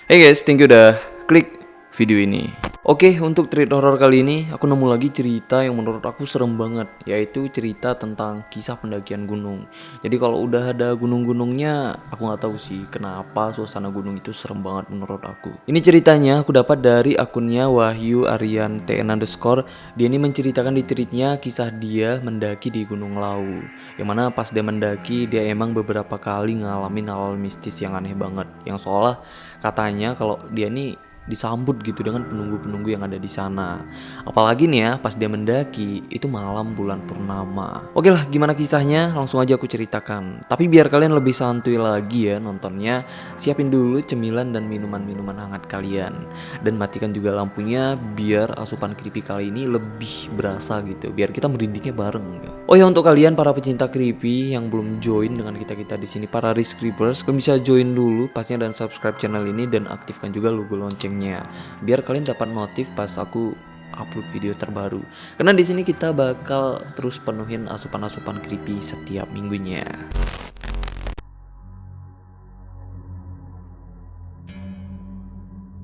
Hey guys, thank you udah klik video ini. Oke, untuk treat horror kali ini aku nemu lagi cerita yang menurut aku serem banget, yaitu cerita tentang kisah pendakian gunung. Jadi kalau udah ada gunung-gunungnya, aku nggak tahu sih kenapa suasana gunung itu serem banget menurut aku. Ini ceritanya aku dapat dari akunnya Wahyu Aryan TN underscore. Dia ini menceritakan di tweetnya kisah dia mendaki di Gunung Lawu. Yang mana pas dia mendaki, dia emang beberapa kali ngalamin hal mistis yang aneh banget. Yang seolah katanya kalau dia nih disambut gitu dengan penunggu-penunggu yang ada di sana. Apalagi nih ya pas dia mendaki itu malam bulan purnama. Oke lah, gimana kisahnya? Langsung aja aku ceritakan. Tapi biar kalian lebih santuy lagi ya nontonnya, siapin dulu cemilan dan minuman-minuman hangat kalian. Dan matikan juga lampunya biar asupan creepy kali ini lebih berasa gitu. Biar kita merindingnya bareng ya. Oh ya, untuk kalian para pecinta creepy yang belum join dengan kita di sini para risk creepers, kalian bisa join dulu pastinya dan subscribe channel ini dan aktifkan juga logo loncengnya biar kalian dapat notif pas aku upload video terbaru. Karena di sini kita bakal terus penuhin asupan-asupan creepy setiap minggunya.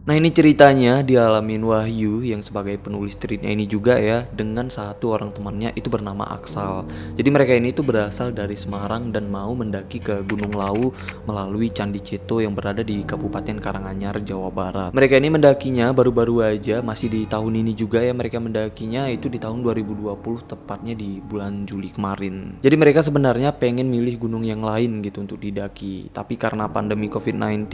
Nah, ini ceritanya dialamin Wahyu yang sebagai penulis tweetnya ini juga ya, dengan satu orang temannya itu bernama Aksal. Jadi mereka ini tuh berasal dari Semarang dan mau mendaki ke Gunung Lawu melalui Candi Ceto yang berada di Kabupaten Karanganyar, Jawa Barat. Mereka ini mendakinya baru-baru aja, masih di tahun ini juga ya, mereka mendakinya itu di tahun 2020 tepatnya di bulan Juli kemarin. Jadi mereka sebenarnya pengen milih gunung yang lain gitu untuk didaki, tapi karena pandemi COVID-19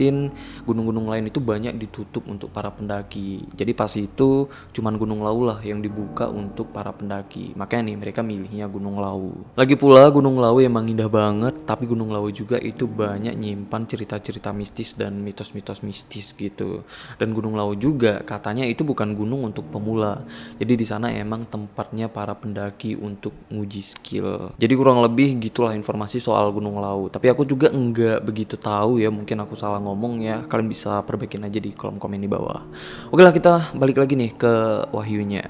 gunung-gunung lain itu banyak ditutup untuk para pendaki. Jadi pas itu cuman Gunung Lawu lah yang dibuka untuk para pendaki. Makanya nih mereka milihnya Gunung Lawu. Lagi pula Gunung Lawu emang indah banget, tapi Gunung Lawu juga itu banyak nyimpan cerita-cerita mistis dan mitos-mitos mistis gitu. Dan Gunung Lawu juga katanya itu bukan gunung untuk pemula. Jadi di sana emang tempatnya para pendaki untuk nguji skill. Jadi kurang lebih gitulah informasi soal Gunung Lawu. Tapi aku juga enggak begitu tahu ya, mungkin aku salah ngomong ya. Kalian bisa perbaikin aja di kolom komen di bawah. Oke lah, kita balik lagi nih ke Wahyunya.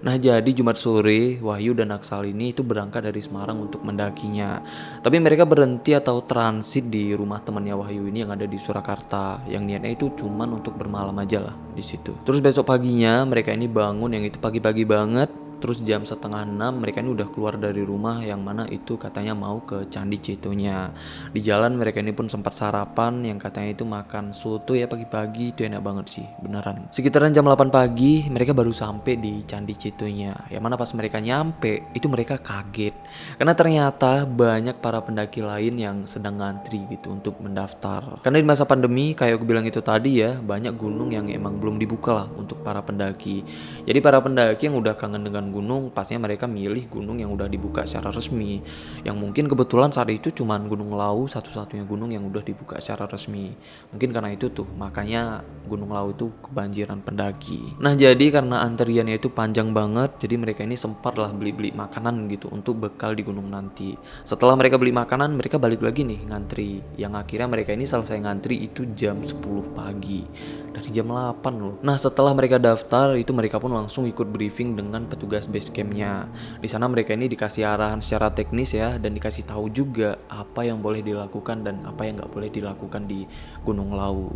Nah, jadi Jumat sore Wahyu dan Aksal ini itu berangkat dari Semarang untuk mendakinya. Tapi mereka berhenti atau transit di rumah temannya Wahyu ini yang ada di Surakarta. Yang niatnya itu cuman untuk bermalam aja lah di situ. Terus besok paginya mereka ini bangun yang itu pagi-pagi banget. Terus jam 5:30 mereka ini udah keluar dari rumah yang mana itu katanya mau ke Candi Cetonya. Di jalan mereka ini pun sempat sarapan yang katanya itu makan soto ya pagi-pagi, itu enak banget sih beneran. Sekitaran jam 8 pagi mereka baru sampai di Candi Cetonya. Yang mana pas mereka nyampe itu mereka kaget karena ternyata banyak para pendaki lain yang sedang ngantri gitu untuk mendaftar. Karena di masa pandemi kayak aku bilang itu tadi ya, banyak gunung yang emang belum dibuka lah untuk para pendaki. Jadi para pendaki yang udah kangen dengan gunung, pastinya mereka milih gunung yang udah dibuka secara resmi. Yang mungkin kebetulan saat itu cuman Gunung Lawu satu-satunya gunung yang udah dibuka secara resmi. Mungkin karena itu tuh, makanya Gunung Lawu itu kebanjiran pendaki. Nah, jadi karena antriannya itu panjang banget, jadi mereka ini sempat lah beli-beli makanan gitu untuk bekal di gunung nanti. Setelah mereka beli makanan, mereka balik lagi nih ngantri. Yang akhirnya mereka ini selesai ngantri itu jam 10 pagi. Dari jam 8 loh. Nah, setelah mereka daftar, itu mereka pun langsung ikut briefing dengan petugas base campnya. Di sana mereka ini dikasih arahan secara teknis ya, dan dikasih tahu juga apa yang boleh dilakukan dan apa yang nggak boleh dilakukan di Gunung Lawu.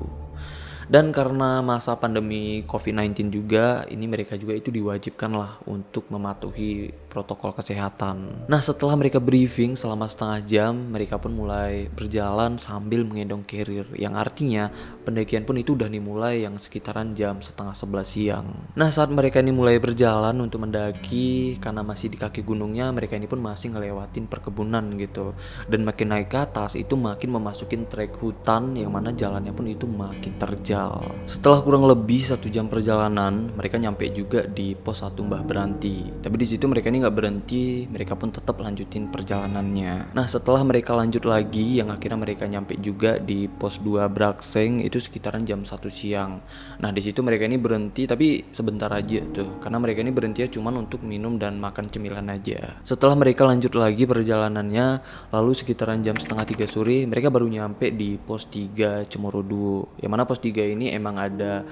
Dan karena masa pandemi COVID-19 juga, ini mereka juga itu diwajibkan lah untuk mematuhi protokol kesehatan. Nah, setelah mereka briefing selama setengah jam, mereka pun mulai berjalan sambil menggendong carrier, yang artinya pendakian pun itu udah dimulai yang sekitaran jam 10:30 siang. Nah, saat mereka ini mulai berjalan untuk mendaki, karena masih di kaki gunungnya, mereka ini pun masih ngelewatin perkebunan gitu. Dan makin naik ke atas, itu makin memasukin trek hutan, yang mana jalannya pun itu makin terjal. Setelah kurang lebih 1 jam perjalanan, mereka nyampe juga di pos 1 Mbah Beranti. Tapi di situ mereka ini nggak berhenti, mereka pun tetap lanjutin perjalanannya. Nah, setelah mereka lanjut lagi, yang akhirnya mereka nyampe juga di pos 2 Brakseng itu sekitaran jam 1 siang. Nah, di situ mereka ini berhenti tapi sebentar aja tuh, karena mereka ini berhenti ya cuman untuk minum dan makan cemilan aja. Setelah mereka lanjut lagi perjalanannya, lalu sekitaran jam 2:30 sore mereka baru nyampe di pos 3 Cemorodo. Yang mana pos 3 ini emang ada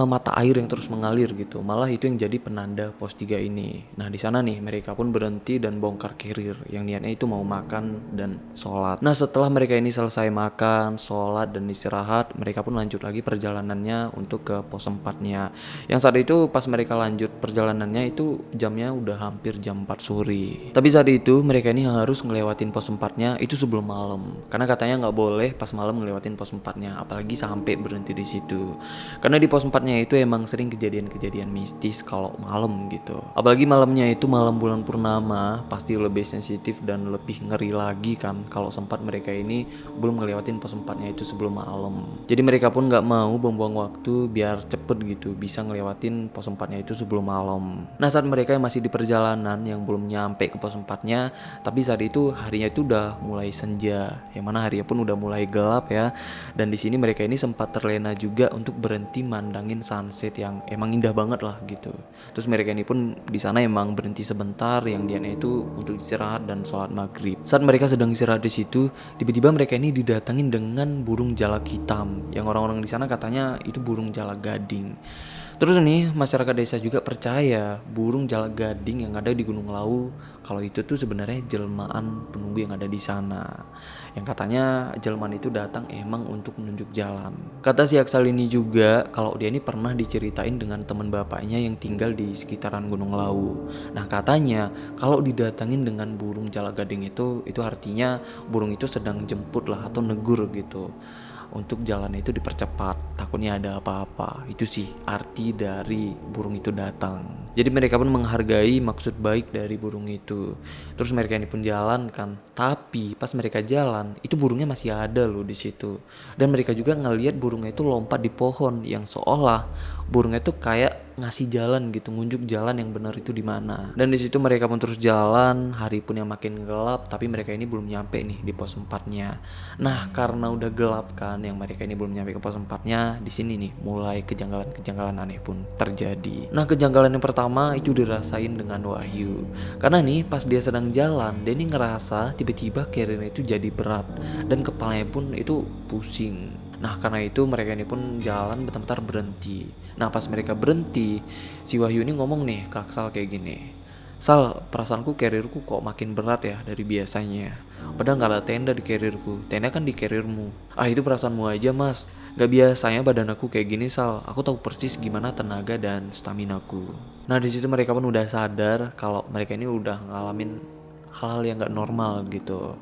mata air yang terus mengalir gitu. Malah itu yang jadi penanda pos 3 ini. Nah di sana nih mereka pun berhenti dan bongkar carrier yang niatnya itu mau makan dan sholat. Nah setelah mereka ini selesai makan, sholat dan istirahat, mereka pun lanjut lagi perjalanannya untuk ke pos 4-nya. Yang saat itu pas mereka lanjut perjalanannya itu jamnya udah hampir jam 4 sore. Tapi saat itu mereka ini harus ngelewatin pos 4-nya itu sebelum malam. Karena katanya nggak boleh pas malam ngelewatin pos 4-nya, apalagi sampai berhenti di situ. Karena di pos 4-nya itu emang sering kejadian-kejadian mistis kalau malam gitu. Apalagi malamnya itu malam bulan purnama, pasti lebih sensitif dan lebih ngeri lagi kan kalau sempat mereka ini belum ngelewatin pos 4-nya itu sebelum malam. Jadi mereka pun nggak mau buang-buang waktu biar cepet gitu bisa ngelewatin pos 4-nya itu sebelum malam. Nah saat mereka yang masih di perjalanan yang belum nyampe ke pos 4-nya, tapi saat itu harinya itu udah mulai senja, yang mana harinya pun udah mulai gelap ya. Dan di sini mereka ini sempat terlena juga untuk berhenti mandangin sunset yang emang indah banget lah gitu. Terus mereka ini pun di sana emang berhenti sebentar yang dianya itu untuk istirahat dan sholat maghrib. Saat mereka sedang istirahat di situ, tiba-tiba mereka ini didatangin dengan burung jalak hitam yang orang-orang di sana katanya itu burung jalak gading. Terus nih masyarakat desa juga percaya burung jalak gading yang ada di Gunung Lawu kalau itu tuh sebenarnya jelmaan penunggu yang ada di sana. Yang katanya jelmaan itu datang emang untuk menunjuk jalan. Kata si Aksal ini juga kalau dia ini pernah diceritain dengan teman bapaknya yang tinggal di sekitaran Gunung Lawu. Nah katanya kalau didatangin dengan burung jalak gading itu artinya burung itu sedang jemput lah atau negur gitu. Untuk jalan itu dipercepat, takutnya ada apa-apa. Itu sih arti dari burung itu datang. Jadi mereka pun menghargai maksud baik dari burung itu. Terus mereka ini pun jalan kan. Tapi pas mereka jalan, itu burungnya masih ada loh di situ. Dan mereka juga ngelihat burungnya itu lompat di pohon yang seolah burungnya itu kayak ngasih jalan gitu, ngunjuk jalan yang benar itu di mana. Dan di situ mereka pun terus jalan, hari pun yang makin gelap, tapi mereka ini belum nyampe nih di pos 4-nya. Nah, karena udah gelap kan, yang mereka ini belum nyampe ke pos 4-nya, di sini nih mulai kejanggalan-kejanggalan aneh pun terjadi. Nah, kejanggalan yang pertama itu dirasain dengan Wahyu. Karena nih pas dia sedang jalan, dia ini ngerasa tiba-tiba carrier itu jadi berat dan kepalanya pun itu pusing. Nah karena itu mereka ini pun jalan bentar-bentar berhenti. Nah pas mereka berhenti, si Wahyu ini ngomong nih ke Aksal kayak gini, Sal, perasaanku carrierku kok makin berat ya dari biasanya. Padahal gak ada tenda di carrierku, tenda kan di carriermu. Ah itu perasaanmu aja mas, gak biasanya badan aku kayak gini Sal. Aku tahu persis gimana tenaga dan staminaku. Nah di situ mereka pun udah sadar kalau mereka ini udah ngalamin hal-hal yang gak normal gitu.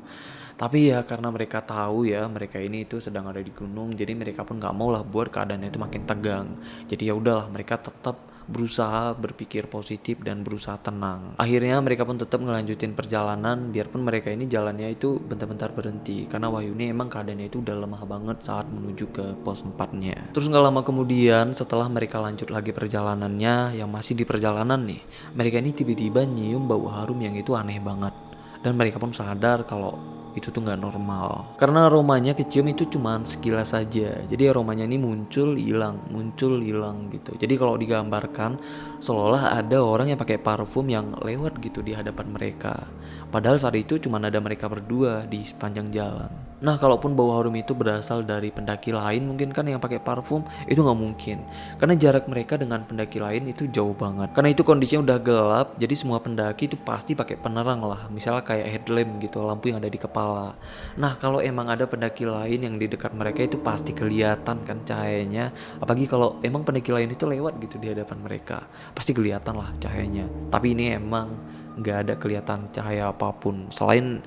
Tapi ya karena mereka tahu ya mereka ini itu sedang ada di gunung, jadi mereka pun nggak mau lah buat keadaannya itu makin tegang. Jadi ya udahlah mereka tetap berusaha berpikir positif dan berusaha tenang. Akhirnya mereka pun tetap ngelanjutin perjalanan biarpun mereka ini jalannya itu bentar-bentar berhenti karena Wahyu ini emang keadaannya itu udah lemah banget saat menuju ke pos 4-nya. Terus nggak lama kemudian setelah mereka lanjut lagi perjalanannya yang masih di perjalanan nih, mereka ini tiba-tiba nyium bau harum yang itu aneh banget. Dan mereka pun sadar kalau itu tuh nggak normal karena aromanya kecium itu cuman sekilas saja. Jadi aromanya ini muncul hilang gitu. Jadi kalau digambarkan seolah ada orang yang pakai parfum yang lewat gitu di hadapan mereka, padahal saat itu cuman ada mereka berdua di sepanjang jalan. Nah kalaupun bau harum itu berasal dari pendaki lain mungkin kan yang pakai parfum, itu nggak mungkin karena jarak mereka dengan pendaki lain itu jauh banget. Karena itu kondisinya udah gelap, jadi semua pendaki itu pasti pakai penerang lah, misalnya kayak headlamp gitu, lampu yang ada di kepala. Nah kalau emang ada pendaki lain yang di dekat mereka itu pasti kelihatan kan cahayanya. Apalagi kalau emang pendaki lain itu lewat gitu di hadapan mereka, pasti kelihatan lah cahayanya. Tapi ini emang nggak ada kelihatan cahaya apapun selain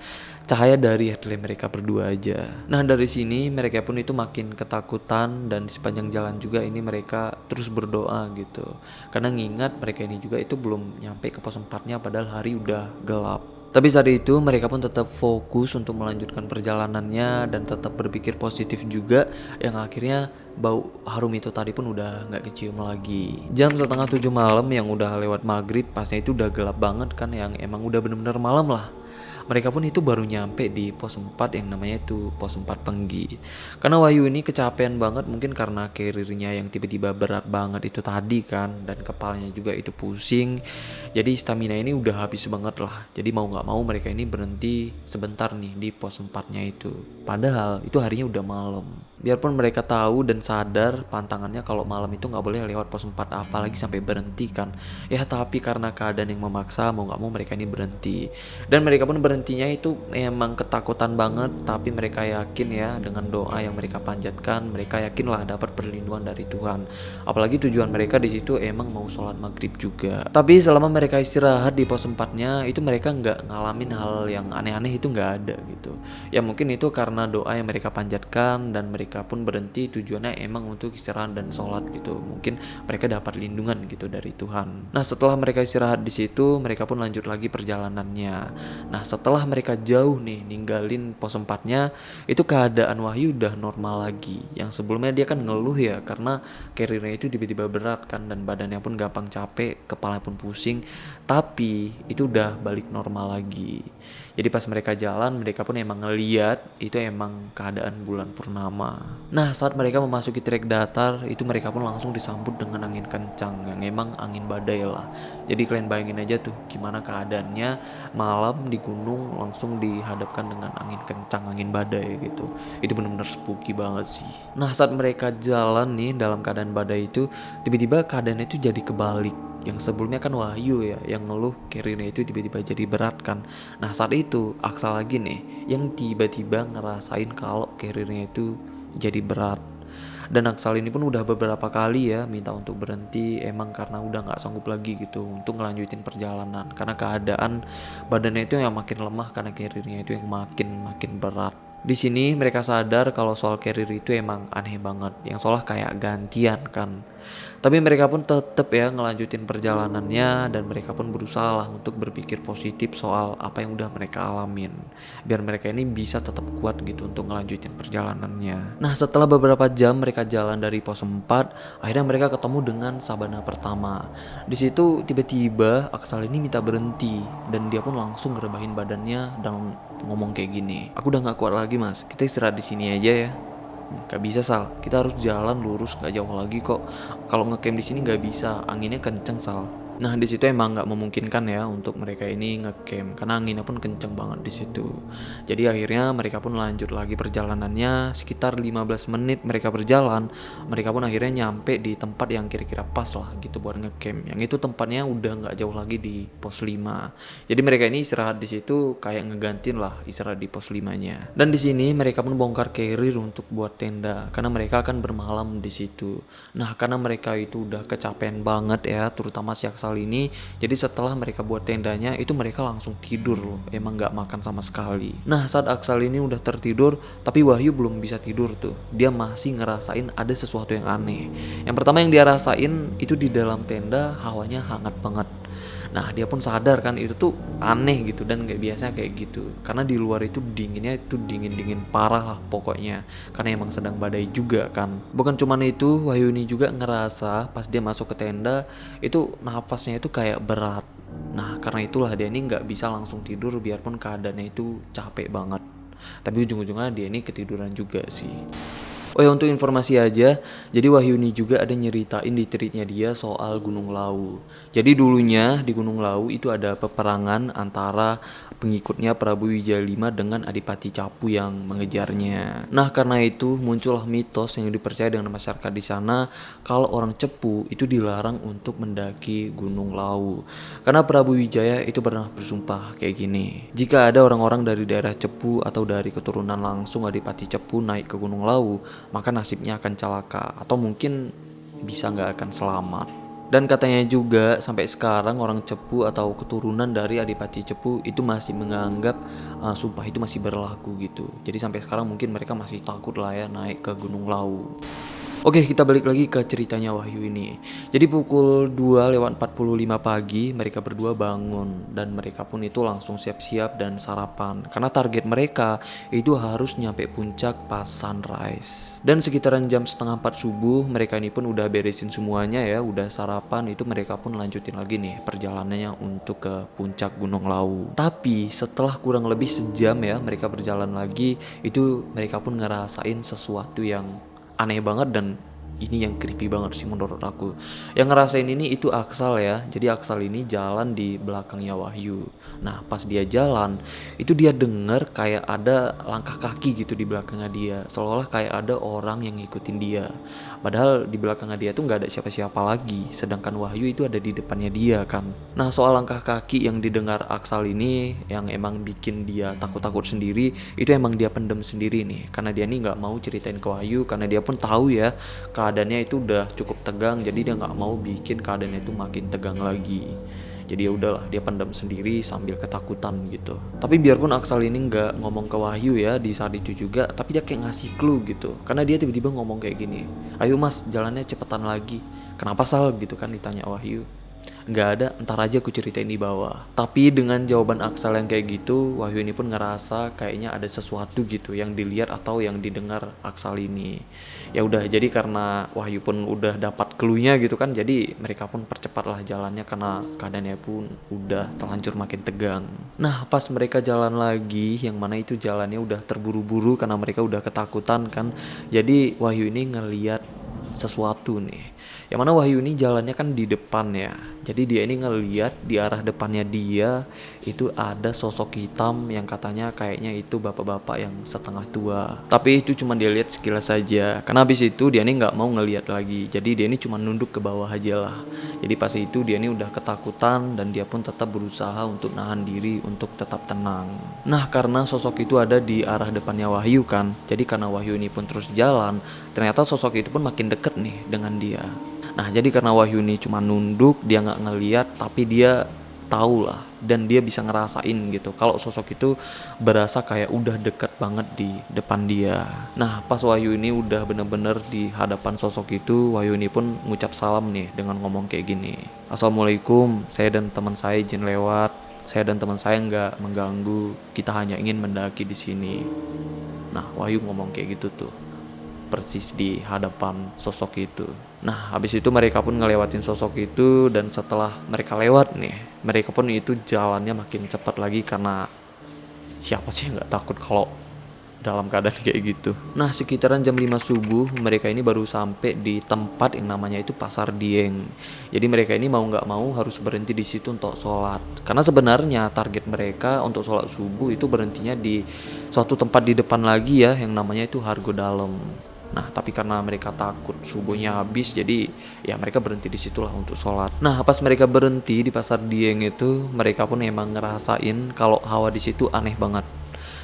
cahaya dari headlamp mereka berdua aja. Nah dari sini mereka pun itu makin ketakutan dan di sepanjang jalan juga ini mereka terus berdoa gitu. Karena ngingat mereka ini juga itu belum nyampe ke pos 4-nya padahal hari udah gelap. Tapi saat itu mereka pun tetap fokus untuk melanjutkan perjalanannya dan tetap berpikir positif juga, yang akhirnya bau harum itu tadi pun udah gak kecium lagi. Jam setengah 7 malam yang udah lewat maghrib, pasnya itu udah gelap banget kan, yang emang udah bener-bener malam lah. Mereka pun itu baru nyampe di pos 4 yang namanya itu pos 4 Penggi. Karena Wahyu ini kecapean banget mungkin karena carriernya yang tiba-tiba berat banget itu tadi kan, dan kepalanya juga itu pusing. Jadi stamina ini udah habis banget lah. Jadi mau gak mau mereka ini berhenti sebentar nih di pos 4-nya itu. Padahal itu harinya udah malam. Biarpun mereka tahu dan sadar pantangannya kalau malam itu nggak boleh lewat pos 4 apalagi sampai berhenti kan. Ya tapi karena keadaan yang memaksa mau nggak mau mereka ini berhenti. Dan mereka pun berhentinya itu emang ketakutan banget, tapi mereka yakin ya dengan doa yang mereka panjatkan, mereka yakinlah dapat perlindungan dari Tuhan. Apalagi tujuan mereka di situ emang mau sholat maghrib juga. Tapi selama mereka istirahat di pos 4-nya itu mereka nggak ngalamin hal yang aneh-aneh, itu nggak ada gitu. Ya mungkin itu karena doa yang mereka panjatkan dan mereka pun berhenti tujuannya emang untuk istirahat dan sholat gitu. Mungkin mereka dapat lindungan gitu dari Tuhan. Nah setelah mereka istirahat di situ, mereka pun lanjut lagi perjalanannya. Nah setelah mereka jauh nih ninggalin pos 4-nya, itu keadaan Wahyu udah normal lagi. Yang sebelumnya dia kan ngeluh ya karena karirnya itu tiba-tiba berat kan, dan badannya pun gampang capek, kepala pun pusing. Tapi itu udah balik normal lagi. Jadi pas mereka jalan, mereka pun emang ngeliat itu emang keadaan bulan purnama. Nah saat mereka memasuki trek datar, itu mereka pun langsung disambut dengan angin kencang yang emang angin badai lah. Jadi kalian bayangin aja tuh gimana keadaannya malam di gunung langsung dihadapkan dengan angin kencang, angin badai gitu. Itu bener-bener spooky banget sih. Nah saat mereka jalan nih dalam keadaan badai itu, tiba-tiba keadaannya itu jadi kebalik. Yang sebelumnya kan Wahyu ya yang ngeluh karirnya itu tiba-tiba jadi berat kan. Nah saat itu Aksa lagi nih yang tiba-tiba ngerasain kalau karirnya itu jadi berat. Dan Aksal ini pun udah beberapa kali ya minta untuk berhenti emang karena udah nggak sanggup lagi gitu untuk ngelanjutin perjalanan, karena keadaan badannya itu yang makin lemah karena karirnya itu yang makin berat. Di sini mereka sadar kalau soal karir itu emang aneh banget, yang soalnya kayak gantian kan. Tapi mereka pun tetap ya ngelanjutin perjalanannya, dan mereka pun berusaha lah untuk berpikir positif soal apa yang udah mereka alamin. Biar mereka ini bisa tetap kuat gitu untuk ngelanjutin perjalanannya. Nah setelah beberapa jam mereka jalan dari pos 4, akhirnya mereka ketemu dengan sabana pertama. Di situ tiba-tiba Aksal ini minta berhenti, dan dia pun langsung ngerebahin badannya dan ngomong kayak gini, aku udah nggak kuat lagi mas, kita istirahat di sini aja ya. Gak bisa Sal, kita harus jalan lurus gak jauh lagi kok. Kalau ngecamp di sini gak bisa, anginnya kenceng Sal. Nah di situ emang nggak memungkinkan ya untuk mereka ini ngecamp karena anginnya pun kenceng banget di situ. Jadi akhirnya mereka pun lanjut lagi perjalanannya. Sekitar 15 menit mereka berjalan, mereka pun akhirnya nyampe di tempat yang kira-kira pas lah gitu buat ngecamp. Yang itu tempatnya udah nggak jauh lagi di pos 5. Jadi mereka ini istirahat di situ kayak ngegantiin lah istirahat di pos 5-nya. Dan di sini mereka pun bongkar carrier untuk buat tenda karena mereka akan bermalam di situ. Nah karena mereka itu udah kecapean banget ya, terutama si Aksal ini. Jadi setelah mereka buat tendanya itu mereka langsung tidur loh, emang gak makan sama sekali. Nah saat Aksal ini udah tertidur, tapi Wahyu belum bisa tidur tuh. Dia masih ngerasain ada sesuatu yang aneh. Yang pertama yang dia rasain itu di dalam tenda hawanya hangat banget. Nah dia pun sadar kan itu tuh aneh gitu dan gak biasa kayak gitu, karena di luar itu dinginnya itu dingin parah lah pokoknya, karena emang sedang badai juga kan. Bukan cuman itu, Wahyu ini juga ngerasa pas dia masuk ke tenda itu napasnya itu kayak berat. Nah karena itulah dia ini gak bisa langsung tidur biarpun keadaannya itu capek banget. Tapi ujung-ujungnya dia ini ketiduran juga sih. Oh ya untuk informasi aja, jadi Wahyuni juga ada nyeritain di tweetnya dia soal Gunung Lawu. Jadi dulunya di Gunung Lawu itu ada peperangan antara pengikutnya Prabu Wijaya V dengan Adipati Capu yang mengejarnya. Nah karena itu muncullah mitos yang dipercaya dengan masyarakat di sana kalau orang Cepu itu dilarang untuk mendaki Gunung Lawu. Karena Prabu Wijaya itu pernah bersumpah kayak gini, jika ada orang-orang dari daerah Cepu atau dari keturunan langsung Adipati Cepu naik ke Gunung Lawu, maka nasibnya akan celaka atau mungkin bisa nggak akan selamat. Dan katanya juga sampai sekarang orang Cepu atau keturunan dari Adipati Cepu itu masih menganggap sumpah itu masih berlaku gitu. Jadi sampai sekarang mungkin mereka masih takut lah ya naik ke Gunung Lawu. Oke, kita balik lagi ke ceritanya Wahyu ini. Jadi pukul 2:45 pagi mereka berdua bangun dan mereka pun itu langsung siap-siap dan sarapan karena target mereka itu harus nyampe puncak pas sunrise. Dan sekitaran jam setengah 4 subuh mereka ini pun udah beresin semuanya ya, udah sarapan, itu mereka pun lanjutin lagi nih perjalanannya untuk ke puncak Gunung Lawu. Tapi setelah kurang lebih sejam ya mereka berjalan lagi, itu mereka pun ngerasain sesuatu yang aneh banget dan Ini yang creepy banget sih menurut aku. Yang ngerasain ini itu Aksal ya. Jadi Aksal ini jalan di belakangnya Wahyu. Nah pas dia jalan itu dia denger kayak ada langkah kaki gitu di belakangnya dia. Seolah-olah kayak ada orang yang ngikutin dia. Padahal di belakangnya dia tuh nggak ada siapa-siapa lagi. Sedangkan Wahyu itu ada di depannya dia kan. Nah soal langkah kaki yang didengar Aksal ini yang emang bikin dia takut-takut sendiri, itu emang dia pendem sendiri nih. Karena dia nih nggak mau ceritain ke Wahyu, karena dia pun tahu ya keadaannya itu udah cukup tegang, jadi dia nggak mau bikin keadaannya itu makin tegang lagi. Jadi ya udahlah, dia pendam sendiri sambil ketakutan gitu. Tapi biarpun Aksal ini nggak ngomong ke Wahyu ya di saat itu juga, tapi dia kayak ngasih clue gitu. Karena dia tiba-tiba ngomong kayak gini, ayo mas jalannya cepetan lagi. Kenapa Sal gitu kan ditanya Wahyu. Nggak ada, entar aja aku ceritain di bawah. Tapi dengan jawaban Aksal yang kayak gitu, Wahyu ini pun ngerasa kayaknya ada sesuatu gitu yang dilihat atau yang didengar Aksal ini. Ya udah, jadi karena Wahyu pun udah dapat clue-nya gitu kan, jadi mereka pun percepatlah jalannya karena keadaannya pun udah terlanjur makin tegang. Nah, pas mereka jalan lagi, yang mana itu jalannya udah terburu-buru karena mereka udah ketakutan kan. Jadi Wahyu ini ngeliat sesuatu nih. Yang mana Wahyu ini jalannya kan di depan ya. Jadi dia ini ngeliat di arah depannya dia itu ada sosok hitam yang katanya kayaknya itu bapak-bapak yang setengah tua. Tapi itu cuma dia lihat sekilas saja. Karena habis itu dia ini nggak mau ngeliat lagi. Jadi dia ini cuma nunduk ke bawah aja lah. Jadi pas itu dia ini udah ketakutan dan dia pun tetap berusaha untuk nahan diri untuk tetap tenang. Nah karena sosok itu ada di arah depannya Wahyu kan. Jadi karena Wahyu ini pun terus jalan, ternyata sosok itu pun makin deket nih dengan dia. Nah jadi karena Wahyu ini cuma nunduk, dia nggak ngeliat, tapi dia tahu lah dan dia bisa ngerasain gitu kalau sosok itu berasa kayak udah deket banget di depan dia. Nah pas Wahyu ini udah bener-bener di hadapan sosok itu, Wahyu ini pun ngucap salam nih dengan ngomong kayak gini, Assalamualaikum, saya dan teman saya izin lewat. Saya dan teman saya nggak mengganggu, kita hanya ingin mendaki di sini. Nah Wahyu ngomong kayak gitu tuh persis di hadapan sosok itu. Nah habis itu mereka pun ngelewatin sosok itu, dan setelah mereka lewat nih, mereka pun itu jalannya makin cepat lagi karena siapa sih yang nggak takut kalau dalam keadaan kayak gitu. Nah sekitaran jam 5 subuh mereka ini baru sampai di tempat yang namanya itu Pasar Dieng. Jadi mereka ini mau nggak mau harus berhenti di situ untuk sholat. Karena sebenarnya target mereka untuk sholat subuh itu berhentinya di suatu tempat di depan lagi ya yang namanya itu Hargo Dalem. Nah tapi karena mereka takut subuhnya habis, jadi ya mereka berhenti di situlah untuk sholat. Nah pas mereka berhenti di Pasar Dieng itu, mereka pun emang ngerasain kalau hawa di situ aneh banget.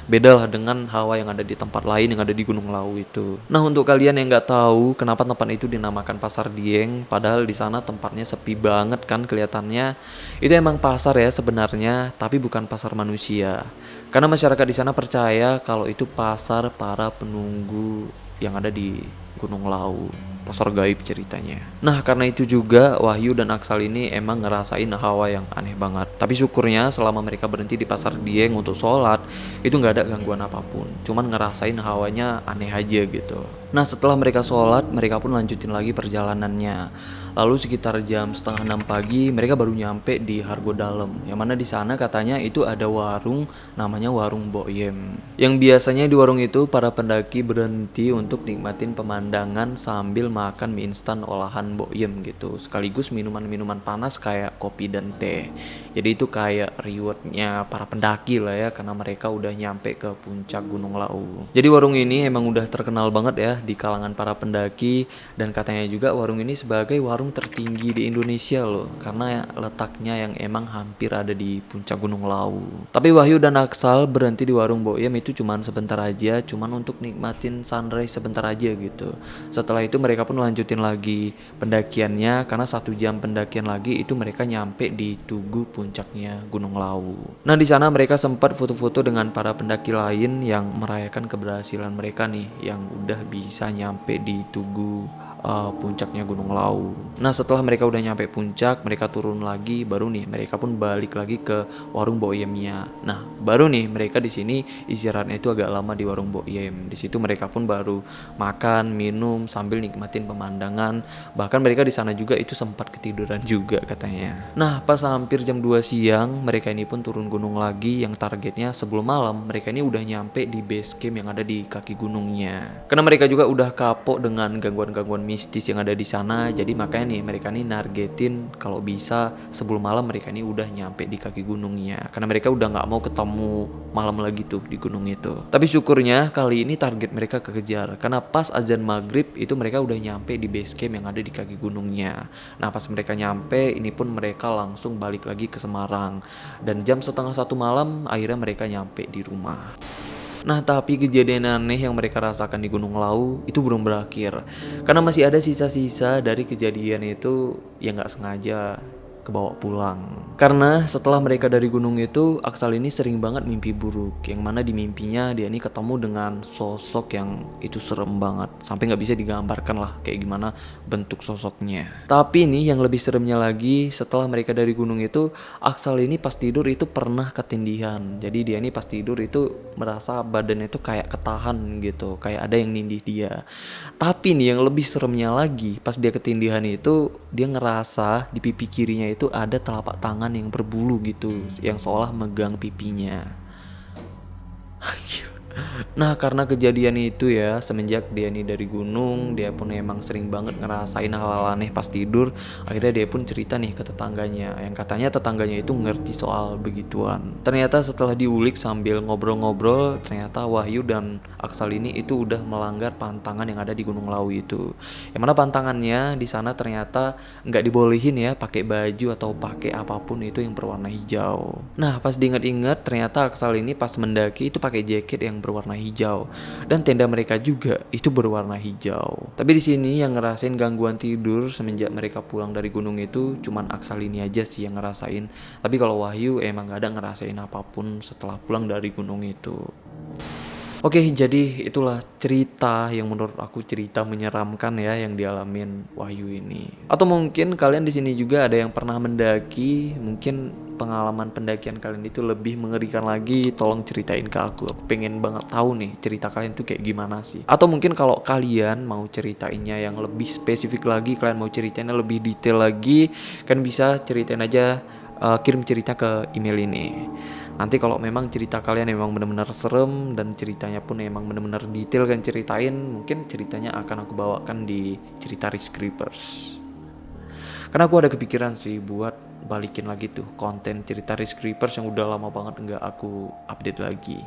Beda lah dengan hawa yang ada di tempat lain yang ada di Gunung Lawu itu. Nah untuk kalian yang nggak tahu kenapa tempat itu dinamakan Pasar Dieng, padahal di sana tempatnya sepi banget kan kelihatannya. Itu emang pasar ya sebenarnya, tapi bukan pasar manusia. Karena masyarakat di sana percaya kalau itu pasar para penunggu yang ada di Gunung Lawu. Pasar gaib ceritanya. Nah karena itu juga Wahyu dan Aksal ini emang ngerasain hawa yang aneh banget. Tapi syukurnya selama mereka berhenti di Pasar Dieng untuk sholat, itu gak ada gangguan apapun. Cuman ngerasain hawanya aneh aja gitu. Nah setelah mereka sholat, mereka pun lanjutin lagi perjalanannya. Lalu sekitar jam setengah 6 pagi mereka baru nyampe di Hargo Dalem. Yang mana di sana katanya itu ada warung namanya Warung Boyem. Yang biasanya di warung itu para pendaki berhenti untuk nikmatin pemandangan sambil makan mie instan olahan Boyem gitu. Sekaligus minuman-minuman panas kayak kopi dan teh. Jadi itu kayak rewardnya para pendaki lah ya, karena mereka udah nyampe ke puncak Gunung Lawu. Jadi warung ini emang udah terkenal banget ya di kalangan para pendaki, dan katanya juga warung ini sebagai warung tertinggi di Indonesia loh, karena letaknya yang emang hampir ada di puncak Gunung Lawu. Tapi Wahyu dan Aksal berhenti di warung Boyem itu cuman sebentar aja, cuman untuk nikmatin sunrise sebentar aja gitu. Setelah itu mereka pun lanjutin lagi pendakiannya, karena 1 jam pendakian lagi itu mereka nyampe di Tugu puncaknya Gunung Lawu. Nah di sana mereka sempat foto-foto dengan para pendaki lain yang merayakan keberhasilan mereka nih, yang udah bisa nyampe di Tugu puncaknya Gunung Lawu. Nah setelah mereka udah nyampe puncak, mereka turun lagi, baru nih mereka pun balik lagi ke warung Boyemnya. Nah baru nih mereka di sini istirahatnya itu agak lama di warung Boyem. Di situ mereka pun baru makan, minum sambil nikmatin pemandangan. Bahkan mereka di sana juga itu sempat ketiduran juga katanya. Nah pas hampir jam 2 siang mereka ini pun turun gunung lagi, yang targetnya sebelum malam mereka ini udah nyampe di base camp yang ada di kaki gunungnya. Karena mereka juga udah kapok dengan gangguan-gangguan mistis yang ada di sana. Jadi makanya nih mereka nih nargetin kalau bisa sebelum malam mereka nih udah nyampe di kaki gunungnya, karena mereka udah nggak mau ketemu malam lagi tuh di gunung itu. Tapi syukurnya kali ini target mereka kekejar, karena pas azan maghrib itu mereka udah nyampe di base camp yang ada di kaki gunungnya. Nah pas mereka nyampe ini pun mereka langsung balik lagi ke Semarang, dan jam 12:30 malam akhirnya mereka nyampe di rumah. Nah tapi kejadian aneh yang mereka rasakan di Gunung Lau itu belum berakhir, karena masih ada sisa-sisa dari kejadian itu yang gak sengaja kebawa pulang. Karena setelah mereka dari gunung itu, Aksal ini sering banget mimpi buruk, yang mana di mimpinya dia ini ketemu dengan sosok yang itu serem banget, sampai gak bisa digambarkan lah kayak gimana bentuk sosoknya. Tapi nih yang lebih seremnya lagi, setelah mereka dari gunung itu, Aksal ini pas tidur itu pernah ketindihan. Jadi dia ini pas tidur itu merasa badannya itu kayak ketahan gitu, kayak ada yang nindih dia. Tapi nih yang lebih seremnya lagi, pas dia ketindihan itu dia ngerasa di pipi kirinya itu ada telapak tangan yang berbulu gitu, yang seolah megang pipinya. Nah karena kejadian itu ya, semenjak dia nih dari gunung, dia pun emang sering banget ngerasain hal-hal aneh pas tidur. Akhirnya dia pun cerita nih ke tetangganya, yang katanya tetangganya itu ngerti soal begituan. Ternyata setelah diulik sambil ngobrol-ngobrol, ternyata Wahyu dan Aksal ini itu udah melanggar pantangan yang ada di Gunung Lau itu. Yang mana pantangannya di sana ternyata nggak dibolehin ya pakai baju atau pakai apapun itu yang berwarna hijau. Nah pas diingat-ingat ternyata Aksal ini pas mendaki itu pakai jaket yang berwarna hijau, dan tenda mereka juga itu berwarna hijau. Tapi di sini yang ngerasain gangguan tidur semenjak mereka pulang dari gunung itu cuman Aksal ini aja sih yang ngerasain. Tapi kalau Wahyu emang gak ada ngerasain apapun setelah pulang dari gunung itu. Oke, jadi itulah cerita yang menurut aku cerita menyeramkan ya yang dialamin Wahyu ini. Atau mungkin kalian di sini juga ada yang pernah mendaki, mungkin pengalaman pendakian kalian itu lebih mengerikan lagi, tolong ceritain ke aku. Aku pengen banget tahu nih cerita kalian tuh kayak gimana sih. Atau mungkin kalau kalian mau ceritainnya yang lebih spesifik lagi, kalian mau ceritainnya lebih detail lagi, kan bisa ceritain aja, kirim cerita ke email ini. Nanti kalau memang cerita kalian memang benar-benar serem dan ceritanya pun memang benar-benar detail kan ceritain, mungkin ceritanya akan aku bawakan di cerita Risk Creepers. Karena aku ada kepikiran sih buat balikin lagi tuh konten cerita Risk Creepers yang udah lama banget nggak aku update lagi.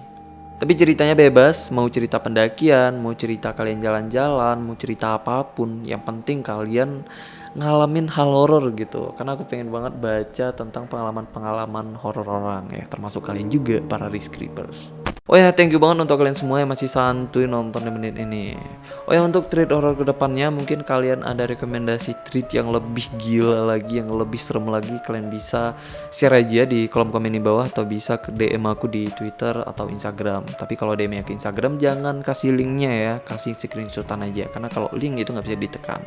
Tapi ceritanya bebas, mau cerita pendakian, mau cerita kalian jalan-jalan, mau cerita apapun, yang penting kalian ngalamin hal horor gitu. Karena aku pengen banget baca tentang pengalaman-pengalaman horor orang ya, termasuk kalian juga para Risk Creepers. Oh ya, thank you banget untuk kalian semua yang masih santuy nonton di menit ini. Oh ya, untuk treat horror kedepannya mungkin kalian ada rekomendasi treat yang lebih gila lagi, yang lebih serem lagi, kalian bisa share aja di kolom komen di bawah atau bisa ke DM aku di Twitter atau Instagram. Tapi kalau DM ke Instagram jangan kasih linknya ya, kasih screenshotan aja, karena kalau link itu nggak bisa ditekan.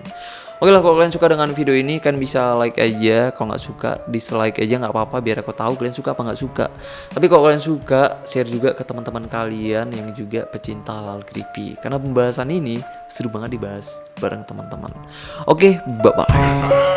Oke lah, kalau kalian suka dengan video ini kan bisa like aja, kalau nggak suka dislike aja nggak apa-apa, biar aku tahu kalian suka apa nggak suka. Tapi kalau kalian suka, share juga ke teman-teman kalian yang juga pecinta hal creepy, karena pembahasan ini seru banget dibahas bareng teman-teman. Oke, bye bye.